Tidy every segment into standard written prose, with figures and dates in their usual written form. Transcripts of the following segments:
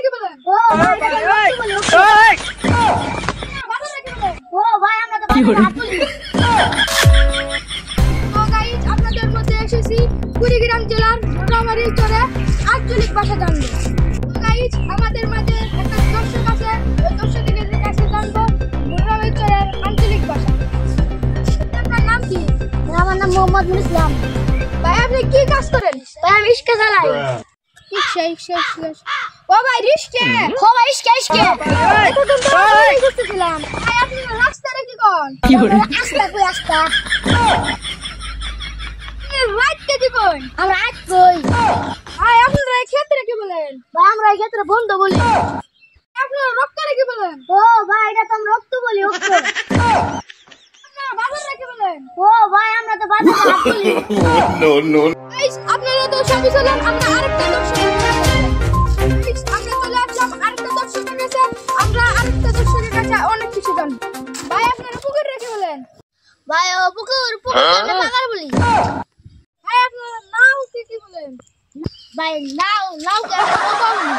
নাকি বলেন? ও ভাই আমরা তো হাত তুলি। তো গাইস আপনাদের মধ্যে এসেছি কুড়িগ্রাম জেলার মোটামুটি চরে আঞ্চলিক ভাষা জানবো। তো গাইস আমাদের মাঝে একটা দর্শক আছে, ওই দর্শকের কাছে জানবো মোটামুটি চরের আঞ্চলিক ভাষা। আপনার নাম কি? আমার নাম মোহাম্মদ ইসলাম। ভাই আপনি কি কাজ করেন? ভাই আমি রিক্সা চালাই। রিক্সা। ও ভাই রিক্সা। ও ভাই রিক্সা। এতক্ষণ তো আমি করতেছিলাম। ভাই আপনি রাস্তায় কি কোন? আস্তা কই আস্তা। রাত কে কোন? আমরা আজ কই। ভাই আপনারা ক্ষেত্রে কি বলেন? ভাই আমরা এই ক্ষেত্রে বন্ধ বলি। আপনারা রক্তরে কি বলেন? ও ভাই এটা তো আমরা রক্ত বলি রক্ত। আপনারা বাজারে কি বলেন? ও ভাই আমরা তো বাজারে হাত তুলি। No. গাইস আপনারা তো সবই চলেন, আমরা আরেকটা দর্শকের কাছে আমরা চলে আসলাম আরেকটা দর্শকের কাছে। আমরা আরেকটা দর্শকের কাছে অনেক কিছু জানবো। ভাই আপনারা পুকুর রেখে বলেন? ভাই ও পুকুর আমরা পাগল বলি। ভাই আপনারা নাও কি বলেন? ভাই নাও কে আমরা বলি।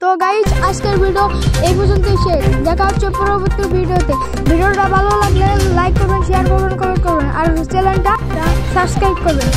তো গাইস আজকের ভিডিও এই পর্যন্তই শেষ। দেখা হচ্ছে পরবর্তী ভিডিওতে। ভিডিওটা ভালো লাগলে লাইক করবেন, শেয়ার করবেন, কমেন্ট করবেন আর চ্যানেলটা সাবস্ক্রাইব করবেন।